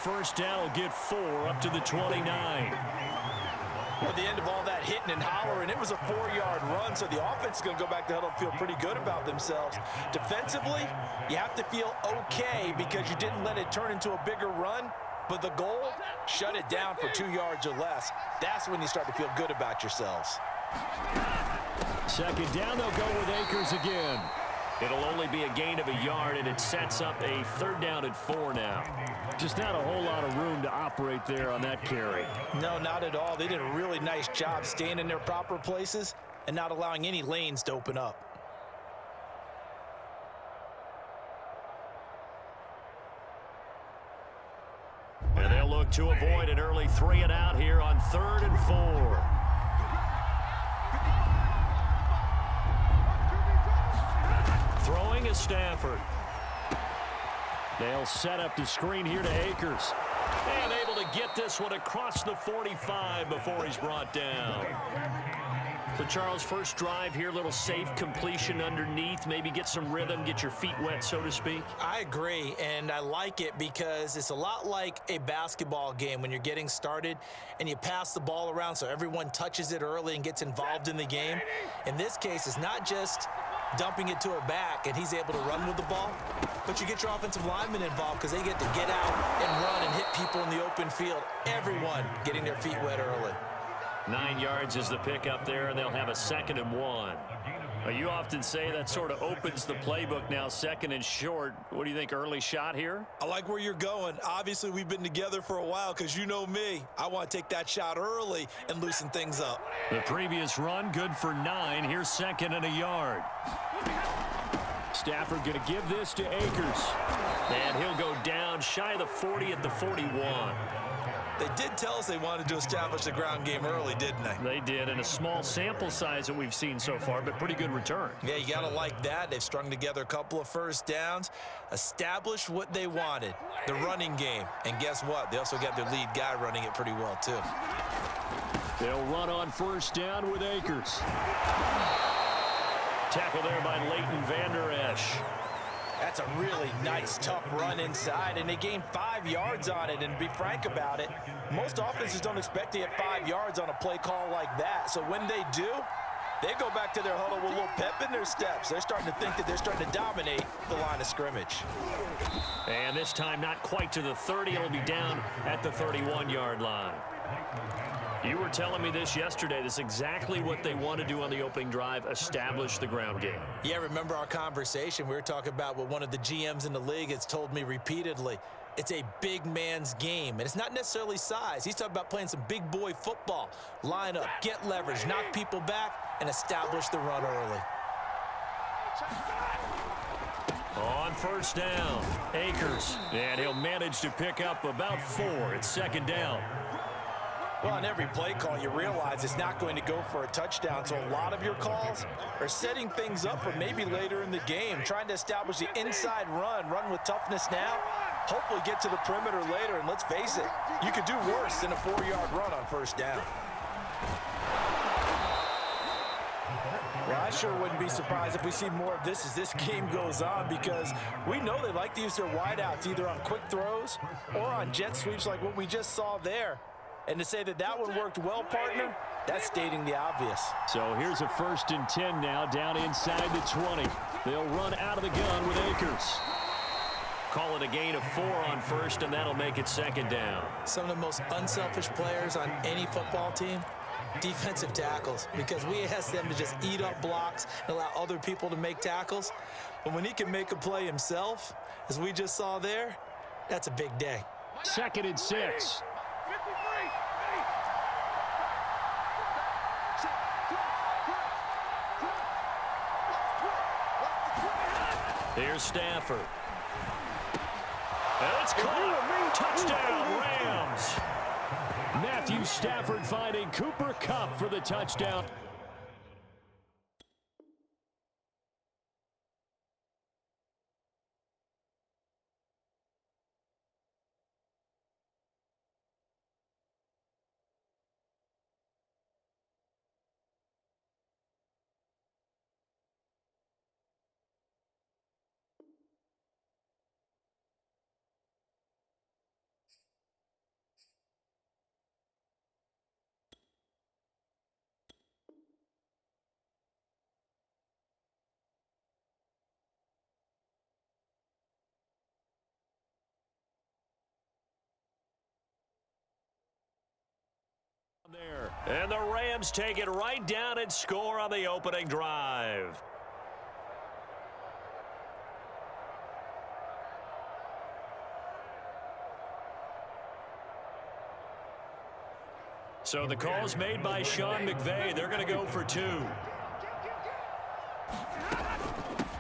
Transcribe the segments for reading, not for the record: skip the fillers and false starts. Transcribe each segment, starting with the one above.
first down will get 4 up to the 29. At the end of all that hitting and hollering, it was a 4-yard run, so the offense is going to go back to huddle and feel pretty good about themselves. Defensively, you have to feel okay because you didn't let it turn into a bigger run, but the goal, shut it down for 2 yards or less. That's when you start to feel good about yourselves. Second down, they'll go with Akers again. It'll only be a gain of a yard, and it sets up a 3rd down and 4 now. Just not a whole lot of room to operate there on that carry. No, not at all. They did a really nice job staying in their proper places and not allowing any lanes to open up. And they'll look to avoid an early 3-and-out here on 3rd and 4. Throwing is Stafford. They'll set up the screen here to Akers. And able to get this one across the 45 before he's brought down. So, Charles, first drive here, little safe completion underneath. Maybe get some rhythm, get your feet wet, so to speak. I agree, and I like it because it's a lot like a basketball game when you're getting started and you pass the ball around so everyone touches it early and gets involved in the game. In this case, it's not just dumping it to a back and he's able to run with the ball, but you get your offensive linemen involved because they get to get out and run and hit people in the open field. Everyone getting their feet wet early. 9 yards is the pickup there, and they'll have a 2nd and 1. You often say that sort of opens the playbook now, 2nd and short. What do you think, early shot here? I like where you're going. Obviously, we've been together for a while because you know me. I want to take that shot early and loosen things up. The previous run, good for 9. Here's 2nd and a yard. Stafford going to give this to Akers. And he'll go down shy of the 40 at the 41. They did tell us they wanted to establish the ground game early, didn't they? They did, and a small sample size that we've seen so far, but pretty good return. Yeah, you got to like that. They've strung together a couple of first downs, established what they wanted, the running game. And guess what? They also got their lead guy running it pretty well, too. They'll run on first down with Akers. Tackle there by Leighton Vander Esch. That's a really nice, tough run inside, and they gained 5 yards on it. And to be frank about it, most offenses don't expect to get 5 yards on a play call like that. So when they do, they go back to their huddle with a little pep in their steps. They're starting to think that they're starting to dominate the line of scrimmage. And this time not quite to the 30. It'll be down at the 31-yard line. You were telling me this yesterday. This is exactly what they want to do on the opening drive, establish the ground game. Yeah, remember our conversation? We were talking about what one of the GMs in the league has told me repeatedly. It's a big man's game, and it's not necessarily size. He's talking about playing some big boy football. Line up, get leverage, knock people back, and establish the run early. On first down, Akers, and he'll manage to pick up about 4. It's 2nd down. Well, on every play call, you realize it's not going to go for a touchdown, so a lot of your calls are setting things up for maybe later in the game, trying to establish the inside run with toughness now, hopefully get to the perimeter later, and let's face it, you could do worse than a 4-yard run on first down. Well, I sure wouldn't be surprised if we see more of this as this game goes on because we know they like to use their wideouts either on quick throws or on jet sweeps like what we just saw there. And to say that that one worked well, partner, that's stating the obvious. So here's a 1st and 10 now, down inside the 20. They'll run out of the gun with Akers. Call it a gain of 4 on first, and that'll make it 2nd down. Some of the most unselfish players on any football team, defensive tackles, because we ask them to just eat up blocks and allow other people to make tackles. But when he can make a play himself, as we just saw there, that's a big day. 2nd and 6. Here's Stafford. And it's caught. Touchdown, Rams. Matthew Stafford finding Cooper Kupp for the touchdown. And the Rams take it right down and score on the opening drive. So the call's made by Sean McVay. They're going to go for 2.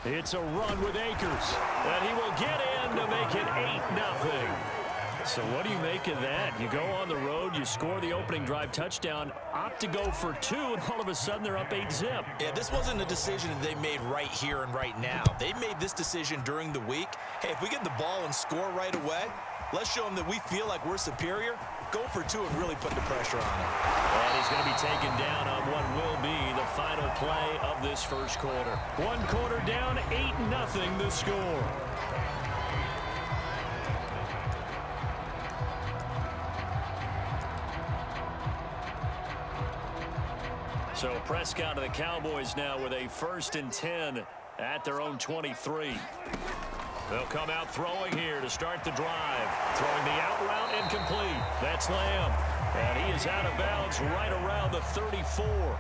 It's a run with Akers. And he will get in to make it 8-0. So what do you make of that? You go on the road, you score the opening drive touchdown, opt to go for 2, and all of a sudden they're up 8-zip. Yeah, this wasn't a decision that they made right here and right now. They made this decision during the week. Hey, if we get the ball and score right away, let's show them that we feel like we're superior. Go for 2 and really put the pressure on him. And he's going to be taken down on what will be the final play of this first quarter. 1 quarter down, 8-0 the score. So Prescott of the Cowboys now with a 1st and 10 at their own 23. They'll come out throwing here to start the drive. Throwing the out route incomplete. That's Lamb. And he is out of bounds right around the 34.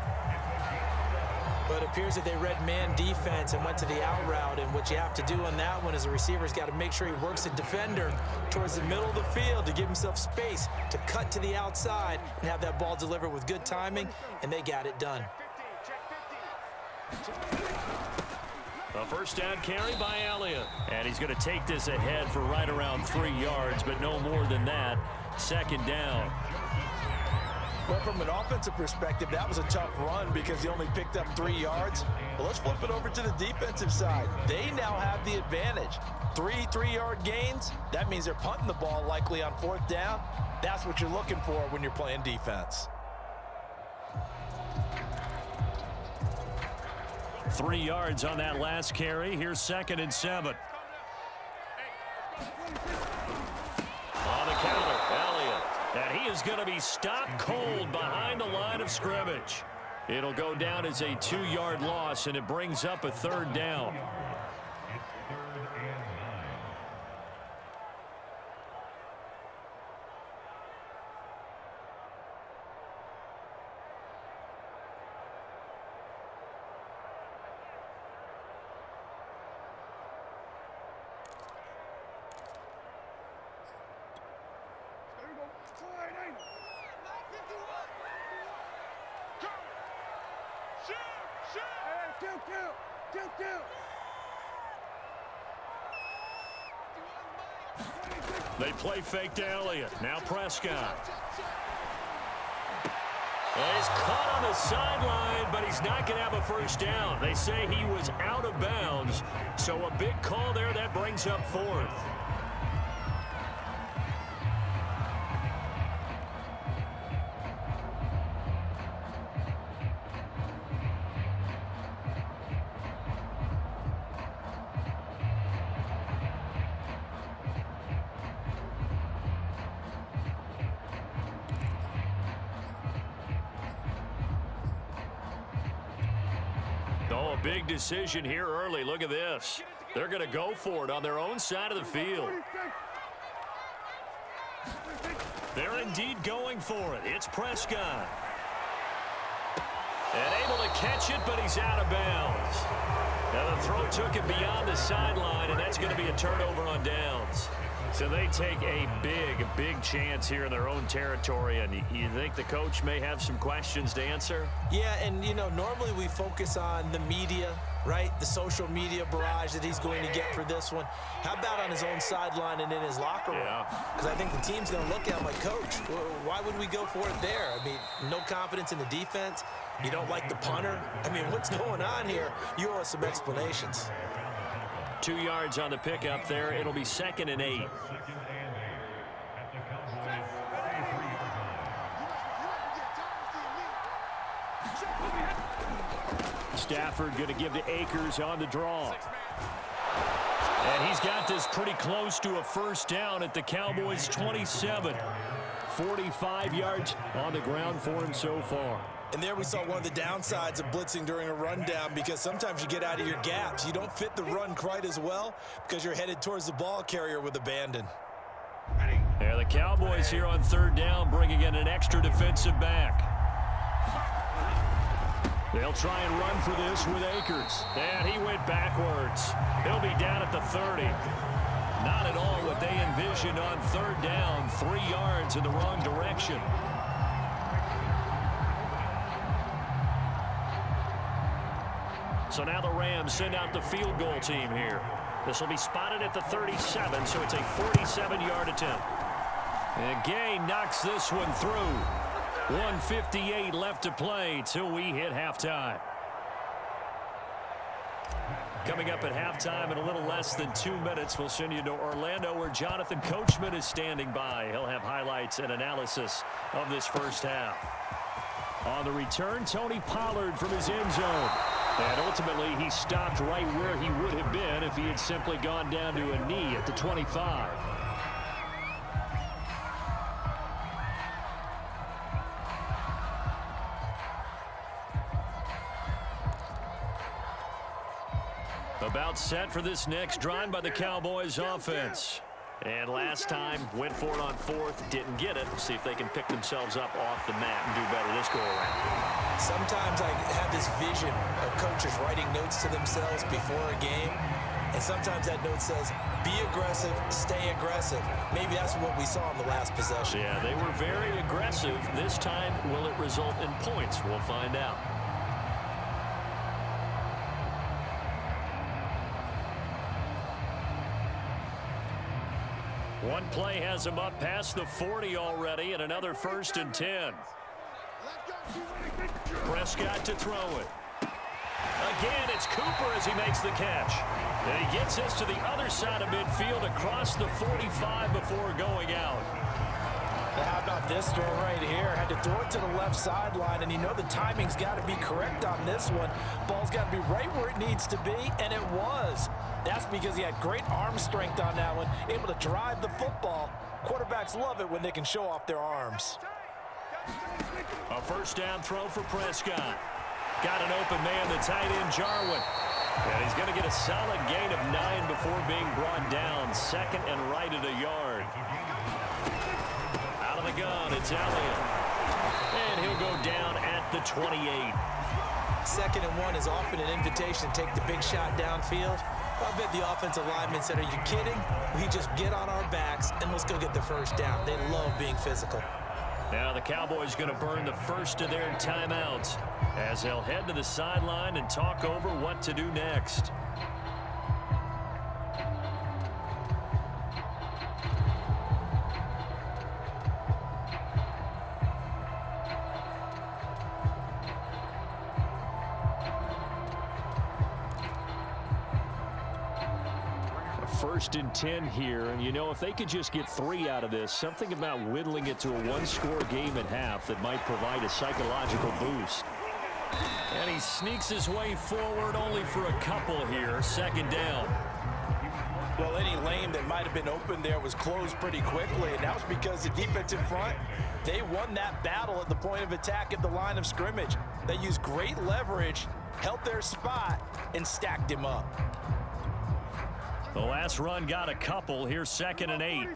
But it appears that they read man defense and went to the out route. And what you have to do on that one is the receiver's got to make sure he works the defender towards the middle of the field to give himself space to cut to the outside and have that ball delivered with good timing. And they got it done. A first down carry by Elliott. And he's going to take this ahead for right around 3 yards, but no more than that. 2nd down. Well, from an offensive perspective, that was a tough run because he only picked up 3 yards. Well, let's flip it over to the defensive side. They now have the advantage. 3 3-yard gains. That means they're punting the ball likely on 4th down. That's what you're looking for when you're playing defense. 3 yards on that last carry. Here's 2nd and 7. On the counter, Elliott. And he is going to be stopped cold behind the line of scrimmage. It'll go down as a 2-yard loss, and it brings up a 3rd down. They play fake to Elliott. Now Prescott. And he's caught on the sideline, but he's not going to have a first down. They say he was out of bounds. So a big call there that brings up 4th. Oh, a big decision here early. Look at this. They're going to go for it on their own side of the field. They're indeed going for it. It's Prescott. And able to catch it, but he's out of bounds. Now the throw took it beyond the sideline, and that's going to be a turnover on downs. So they take a big chance here in their own territory, and you think the coach may have some questions to answer? Yeah, and, you know, normally we focus on the media, right? The social media barrage that he's going to get for this one. How about on his own sideline and in his locker room? Because I think the team's going to look at him like, Coach, why would we go for it there? I mean, no confidence in the defense. You don't like the punter. I mean, what's going on here? You owe us some explanations. 2 yards on the pickup there. It'll be 2nd and 8. Stafford going to give to Akers on the draw. And he's got this pretty close to a first down at the Cowboys' 27. 45 yards on the ground for him so far. And there we saw one of the downsides of blitzing during a rundown, because sometimes you get out of your gaps. You don't fit the run quite as well because you're headed towards the ball carrier with abandon. There the Cowboys here on 3rd down, bringing in an extra defensive back. They'll try and run for this with Akers. And he went backwards. He'll be down at the 30. Not at all what they envisioned on third down. 3 yards in the wrong direction. So now the Rams send out the field goal team here. This will be spotted at the 37, so it's a 47-yard attempt. And Gay knocks this one through. 1:58 left to play till we hit halftime. Coming up at halftime in a little less than 2 minutes, we'll send you to Orlando where Jonathan Coachman is standing by. He'll have highlights and analysis of this first half. On the return, Tony Pollard from his end zone. And ultimately, he stopped right where he would have been if he had simply gone down to a knee at the 25. About set for this next drive by the Cowboys offense. And last time, went for it on fourth, didn't get it. See if they can pick themselves up off the mat and do better this go-around. Sometimes I have this vision of coaches writing notes to themselves before a game. And sometimes that note says, be aggressive, stay aggressive. Maybe that's what we saw in the last possession. Yeah, they were very aggressive. This time, will it result in points? We'll find out. One play has him up past the 40 already, and another 1st and 10. Prescott to throw it. Again, it's Cooper as he makes the catch. And he gets this to the other side of midfield across the 45 before going out. How about this throw right here? Had to throw it to the left sideline, and you know the timing's got to be correct on this one. Ball's got to be right where it needs to be, and it was. That's because he had great arm strength on that one, able to drive the football. Quarterbacks love it when they can show off their arms. A first down throw for Prescott. Got an open man, the tight end, Jarwin. And he's going to get a solid gain of 9 before being brought down. 2nd and right at a yard. Out of the gun, it's Elliott. And he'll go down at the 28. 2nd and 1 is often an invitation to take the big shot downfield. I bet the offensive lineman said, are you kidding? We just get on our backs and let's go get the first down. They love being physical. Now the Cowboys going to burn the first of their timeouts as they'll head to the sideline and talk over what to do next. First and 10 here, and you know, if they could just get 3 out of this, something about whittling it to a 1-score game at half that might provide a psychological boost. And he sneaks his way forward only for a couple here. 2nd down. Well, any lane that might have been open there was closed pretty quickly, and that was because the defensive front, they won that battle at the point of attack at the line of scrimmage. They used great leverage, held their spot, and stacked him up. The last run got a couple. Here's 2nd and 8.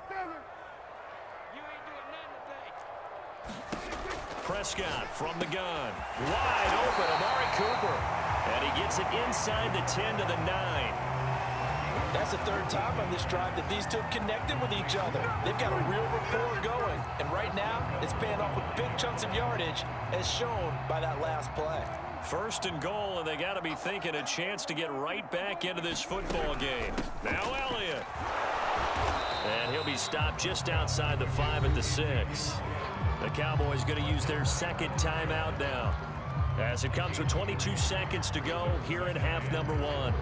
Prescott from the gun. Wide open, Amari Cooper. And he gets it inside the 10 to the 9. That's the 3rd time on this drive that these two have connected with each other. They've got a real rapport going. And right now, it's paying off with big chunks of yardage, as shown by that last play. 1st and goal, and they got to be thinking a chance to get right back into this football game. Now Elliott. And he'll be stopped just outside the 5 at the 6. The Cowboys going to use their 2nd timeout now, as it comes with 22 seconds to go here in half number 1.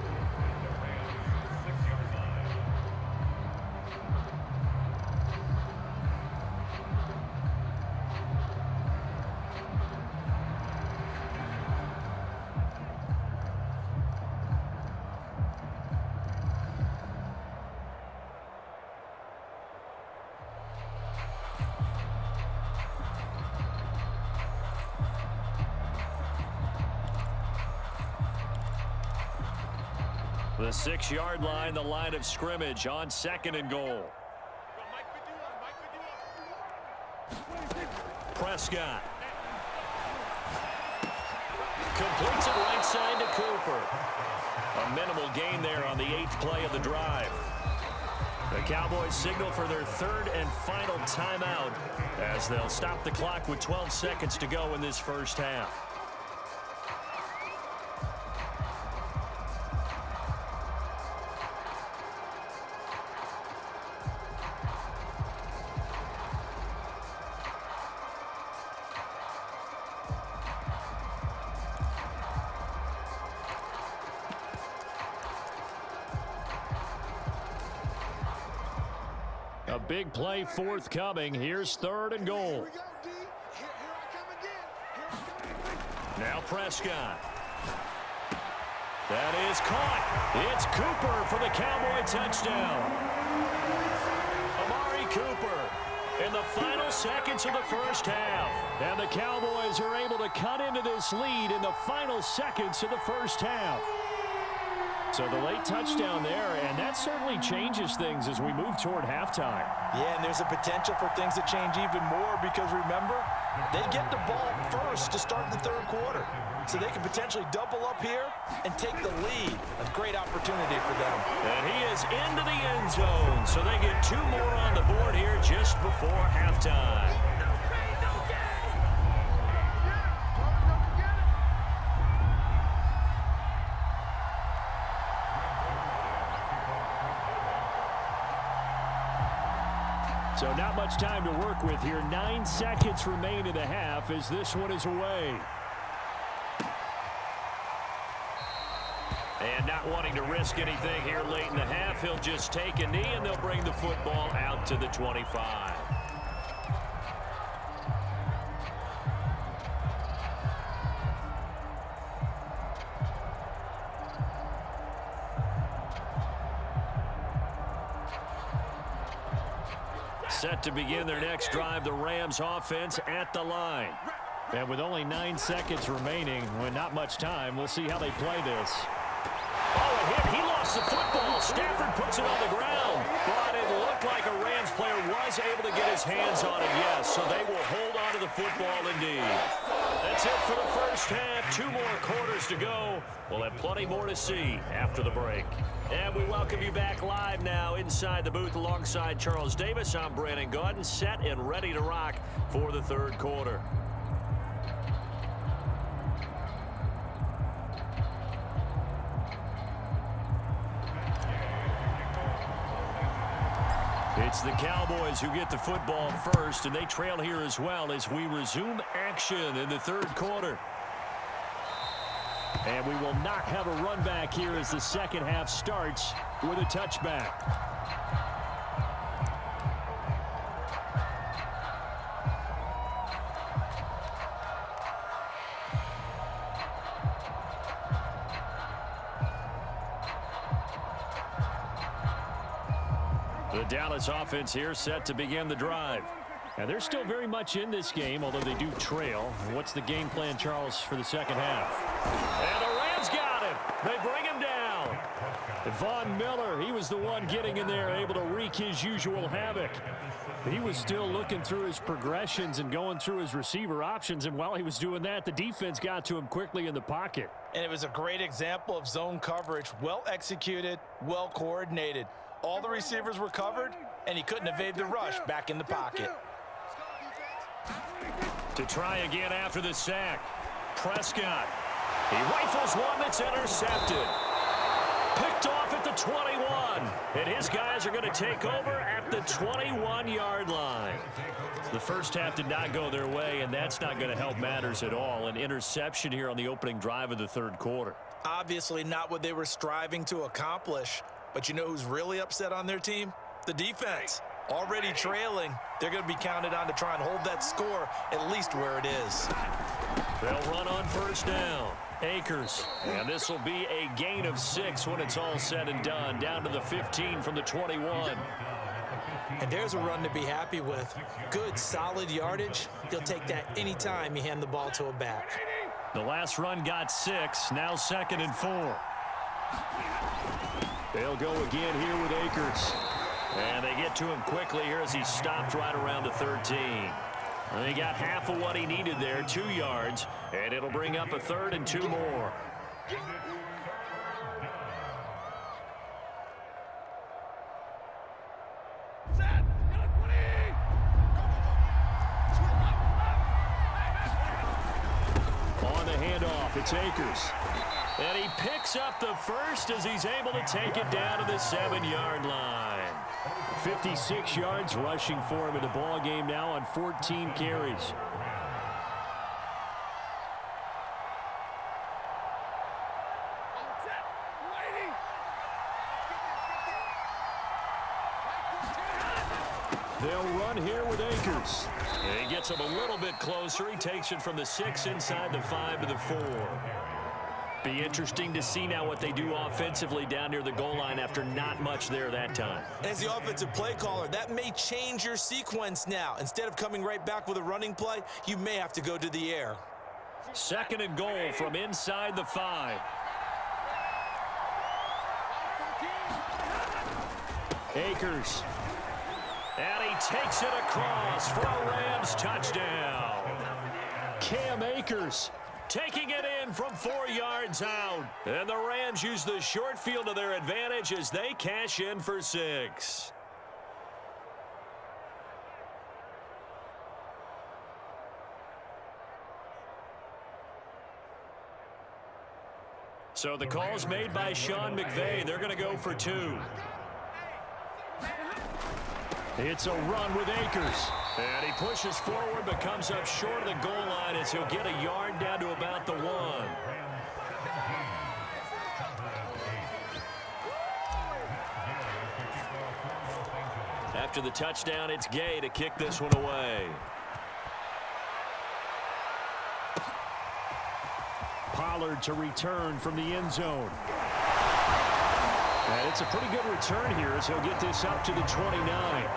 The 6-yard line, the line of scrimmage on 2nd and goal. Prescott. Completes it right side to Cooper. A minimal gain there on the 8th play of the drive. The Cowboys signal for their 3rd and final timeout as they'll stop the clock with 12 seconds to go in this first half. A big play forthcoming. Here's 3rd and goal. Now Prescott. That is caught. It's Cooper for the Cowboy touchdown. Amari Cooper in the final seconds of the first half. And the Cowboys are able to cut into this lead in the final seconds of the first half. So the late touchdown there, and that certainly changes things as we move toward halftime. Yeah, and there's a potential for things to change even more because, remember, they get the ball first to start the 3rd quarter. So they can potentially double up here and take the lead. A great opportunity for them. And he is into the end zone, so they get 2 more on the board here just before halftime. So not much time to work with here. 9 seconds remain in the half as this one is away. And not wanting to risk anything here late in the half, he'll just take a knee and they'll bring the football out to the 25. Set to begin their next drive, the Rams offense at the line. And with only 9 seconds remaining, with not much time, we'll see how they play this. Oh, a hit. He lost the football. Stafford puts it on the ground. But it looked like a Rams player was able to get his hands on it, yes. So they will hold on to the football indeed. That's it for the first half. 2 more quarters to go. We'll have plenty more to see after the break. And we welcome you back live now inside the booth alongside Charles Davis. I'm Brandon Gaudin, set and ready to rock for the 3rd quarter. It's the Cowboys who get the football first, and they trail here as well as we resume action in the 3rd quarter. And we will not have a run back here as the second half starts with a touchback. The Dallas offense here set to begin the drive. And they're still very much in this game, although they do trail. What's the game plan, Charles, for the second half? And the Rams got him. They bring him down. Von Miller, he was the one getting in there, able to wreak his usual havoc. He was still looking through his progressions and going through his receiver options, and while he was doing that, the defense got to him quickly in the pocket. And it was a great example of zone coverage. Well executed, well coordinated. All the receivers were covered, and he couldn't evade the rush back in the pocket. To try again after the sack, Prescott. He rifles one that's intercepted. Picked off at the 21. And his guys are going to take over at the 21-yard line. The first half did not go their way, and that's not going to help matters at all. An interception here on the opening drive of the 3rd quarter. Obviously not what they were striving to accomplish. But you know who's really upset on their team? The defense. Already trailing, they're going to be counted on to try and hold that score at least where it is. They'll run on first down. Akers. And this will be a gain of 6 when it's all said and done. Down to the 15 from the 21. And there's a run to be happy with. Good, solid yardage. He'll take that anytime you hand the ball to a back. The last run got 6. Now 2nd and 4. They'll go again here with Akers. And they get to him quickly here as he stopped right around the 13. And he got half of what he needed there, 2 yards, and it'll bring up a 3rd and 2 more. On the handoff, it's Akers. And he picks up the first as he's able to take it down to the 7-yard line. 56 yards rushing for him in the ball game now on 14 carries. They'll run here with Akers. And he gets him a little bit closer. He takes it from the 6 inside the 5 to the 4. Be interesting to see now what they do offensively down near the goal line after not much there that time. As the offensive play caller, that may change your sequence now. Instead of coming right back with a running play, you may have to go to the air. 2nd and goal from inside the 5. Akers. And he takes it across for a Rams touchdown. Cam Akers taking it in from 4 yards out. And the Rams use the short field to their advantage as they cash in for 6. So the call's made by Sean McVay. They're going to go for 2. It's a run with Akers. And he pushes forward but comes up short of the goal line as he'll get a yard down to about the 1. After the touchdown, it's Gay to kick this one away. Pollard to return from the end zone. And it's a pretty good return here as he'll get this up to the 29.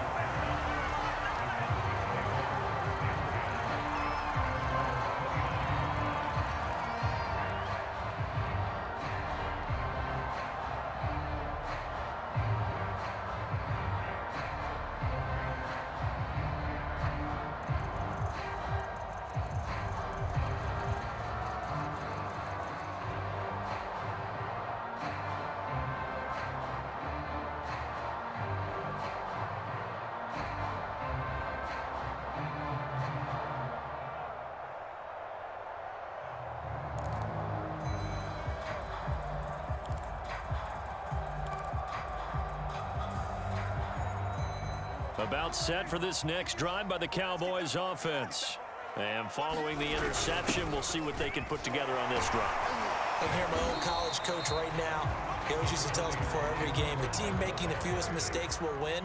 About set for this next drive by the Cowboys offense. And following the interception, we'll see what they can put together on this drive. I hear my old college coach right now. He always used to tell us before every game, the team making the fewest mistakes will win.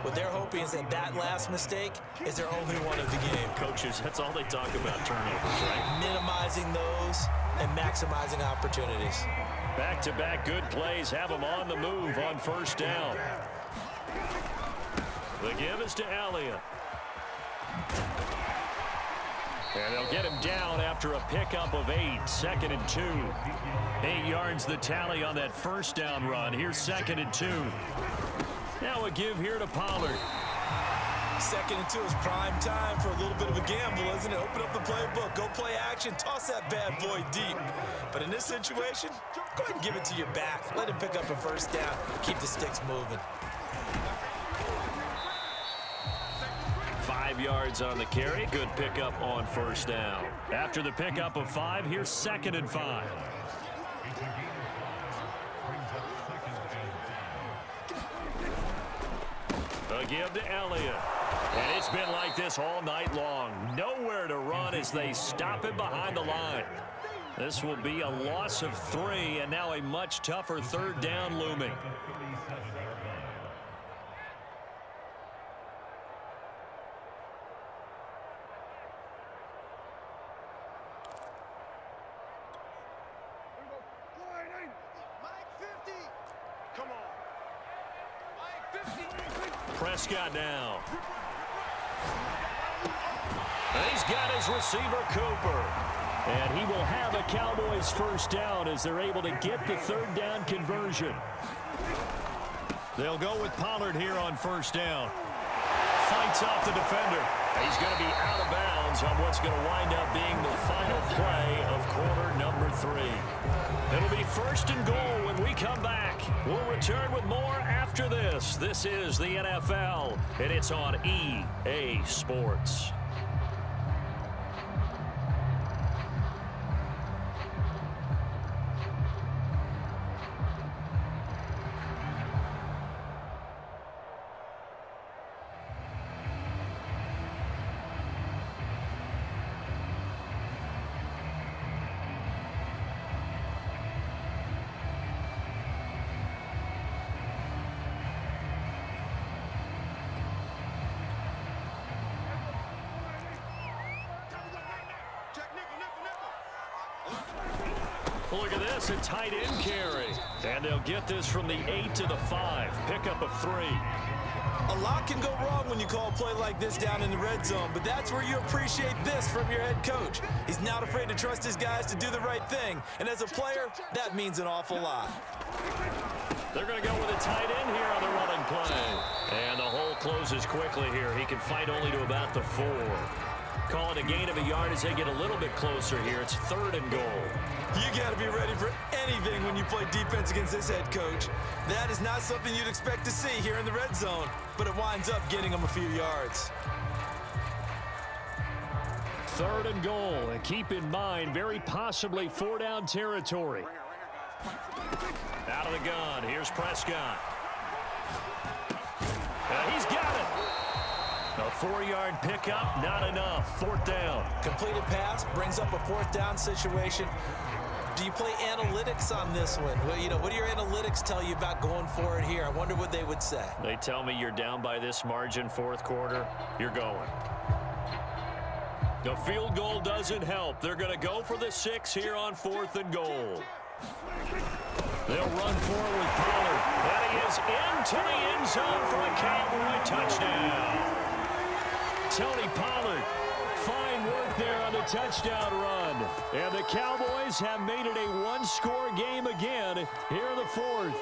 What they're hoping is that that last mistake is their only one of the game. Coaches, that's all they talk about, turnovers, right? Minimizing those and maximizing opportunities. Back-to-back good plays have them on the move on 1st down. The give is to Elliott. And they'll get him down after a pickup of 8. 2nd and 2. 8 yards the tally on that 1st down run. Here's 2nd and 2. Now a give here to Pollard. 2nd and 2 is prime time for a little bit of a gamble, isn't it? Open up the playbook, go play action, toss that bad boy deep. But in this situation, go ahead and give it to your back. Let him pick up a 1st down. Keep the sticks moving. 5 yards on the carry. Good pickup on 1st down. After the pickup of 5, here's 2nd and 5. A give to Elliott. And it's been like this all night long. Nowhere to run as they stop him behind the line. This will be a loss of 3, and now a much tougher 3rd down looming. Prescott now. And he's got his receiver, Cooper. And he will have a Cowboys 1st down as they're able to get the 3rd down conversion. They'll go with Pollard here on 1st down. Fights off the defender. He's going to be out of bounds on what's going to wind up being the final play of quarter number 3. It'll be 1st and goal when we come back. We'll return with more after this. This is the NFL, and it's on EA Sports. Look at this, a tight end carry. And they'll get this from the 8 to the 5. Pickup of 3. A lot can go wrong when you call a play like this down in the red zone, but that's where you appreciate this from your head coach. He's not afraid to trust his guys to do the right thing, and as a player, that means an awful lot. They're going to go with a tight end here on the running play. And the hole closes quickly here. He can fight only to about the 4. Call it a gain of a yard as they get a little bit closer here. It's 3rd and goal. You got to be ready for anything when you play defense against this head coach. That is not something you'd expect to see here in the red zone, but it winds up getting them a few yards. 3rd and goal, and keep in mind, very possibly 4-down territory. Out of the gun, here's Prescott. He's got it. A 4-yard pickup, not enough. 4th down. Completed pass brings up a 4th down situation. Do you play analytics on this one? Well, you know, what do your analytics tell you about going for it here? I wonder what they would say. They tell me you're down by this margin 4th quarter, you're going. The field goal doesn't help. They're going to go for the 6 here on 4th and goal. They'll run forward with Pollard. And he is into the end zone for a Cowboy touchdown. Tony Pollard, fine work there on the touchdown run. And the Cowboys have made it a one-score game again here in the 4th.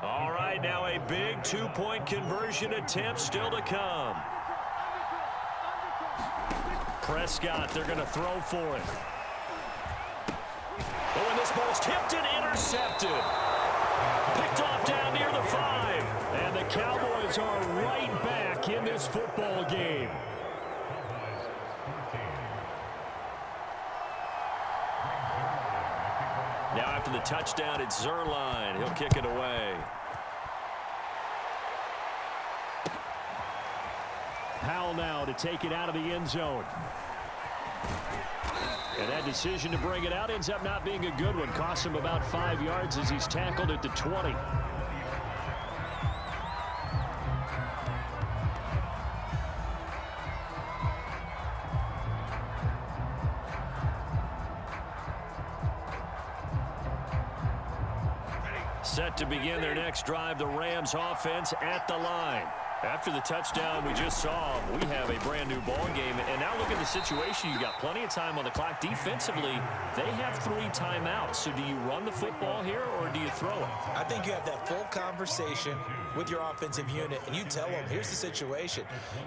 All right, now a big 2-point conversion attempt still to come. Prescott, they're going to throw for it. Oh, and this ball's tipped and intercepted. Picked off down near the 5. And the Cowboys are right back in this football game. Now after the touchdown, it's Zerline. He'll kick it away. Powell now to take it out of the end zone. And that decision to bring it out ends up not being a good one. Costs him about 5 yards as he's tackled at the 20. Set to begin their next drive, the Rams offense at the line. After the touchdown we just saw, we have a brand new ball game. And now look at the situation. You got plenty of time on the clock. Defensively, they have 3 timeouts. So do you run the football here or do you throw it? I think you have that full conversation with your offensive unit, and you tell them, here's the situation.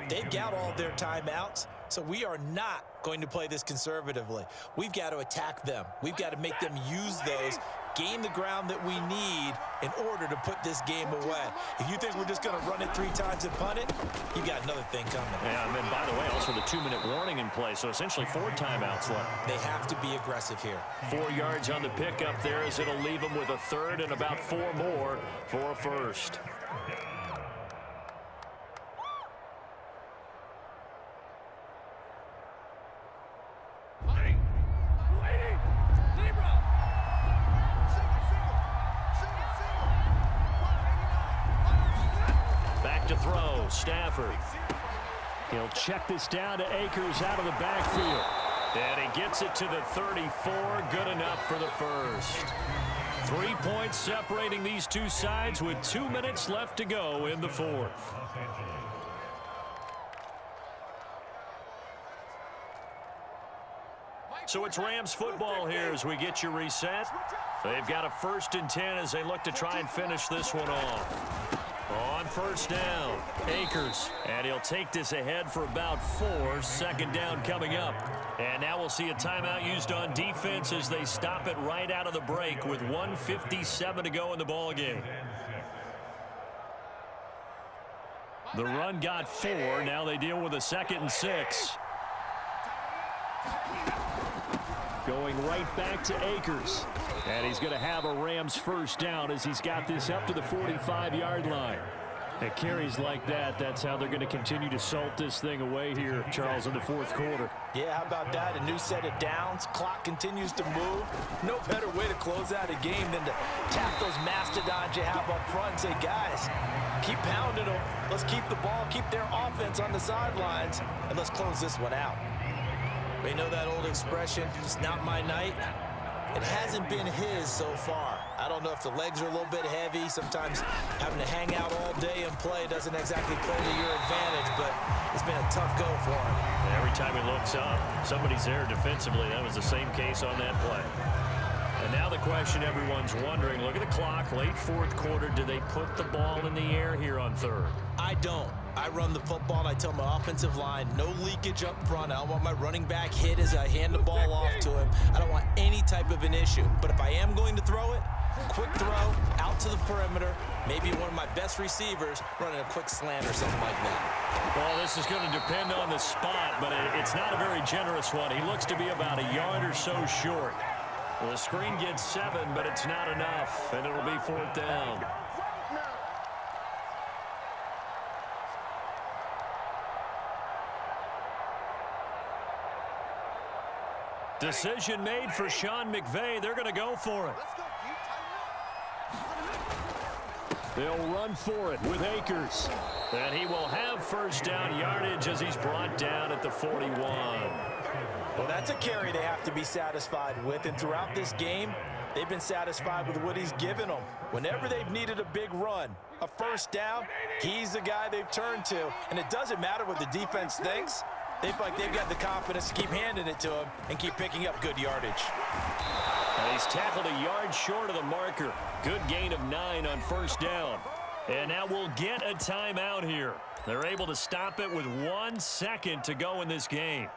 They've got all their timeouts, so we are not going to play this conservatively. We've got to attack them. We've got to make them use those, gain the ground that we need in order to put this game away. If you think we're just going to run it 3 times and punt it, you got another thing coming. Yeah, and then, by the way, also the 2-minute warning in play, so essentially 4 timeouts left. They have to be aggressive here. 4 yards on the pickup there as it'll leave them with a 3rd and about 4 more for a 1st. To throw, Stafford. He'll check this down to Akers out of the backfield. And he gets it to the 34. Good enough for the 1st. 3 points separating these two sides with 2 minutes left to go in the 4th. So it's Rams football here as we get you reset. They've got a 1st and 10 as they look to try and finish this one off. On 1st down, Akers. And he'll take this ahead for about 4. 2nd down coming up. And now we'll see a timeout used on defense as they stop it right out of the break with 1:57 to go in the ball game. The run got 4. Now they deal with a 2nd and 6. Going right back to Akers. And he's going to have a Rams 1st down as he's got this up to the 45-yard line. And carries like that, that's how they're going to continue to salt this thing away here, Charles, in the 4th quarter. Yeah, how about that? A new set of downs. Clock continues to move. No better way to close out a game than to tap those mastodons you have up front and say, guys, keep pounding them. Let's keep the ball, keep their offense on the sidelines, and let's close this one out. We know that old expression, it's not my night. It hasn't been his so far. I don't know if the legs are a little bit heavy. Sometimes having to hang out all day and play doesn't exactly play to your advantage, but it's been a tough go for him. Every time he looks up, somebody's there defensively. That was the same case on that play. And now the question everyone's wondering, look at the clock, late 4th quarter. Do they put the ball in the air here on 3rd? I don't. I run the football, and I tell my offensive line, no leakage up front. I don't want my running back hit as I hand the ball off to him. I don't want any type of an issue. But if I am going to throw it, quick throw, out to the perimeter, maybe one of my best receivers running a quick slant or something like that. Well, this is going to depend on the spot, but it's not a very generous one. He looks to be about a yard or so short. Well, the screen gets 7, but it's not enough, and it'll be 4th down. Decision made for Sean McVay. They're going to go for it. They'll run for it with Akers. And he will have 1st down yardage as he's brought down at the 41. Well, that's a carry they have to be satisfied with. And throughout this game, they've been satisfied with what he's given them. Whenever they've needed a big run, a 1st down, he's the guy they've turned to. And it doesn't matter what the defense thinks. They feel like they've got the confidence to keep handing it to him and keep picking up good yardage. And he's tackled a yard short of the marker. Good gain of 9 on 1st down. And now we'll get a timeout here. They're able to stop it with 1 second to go in this game.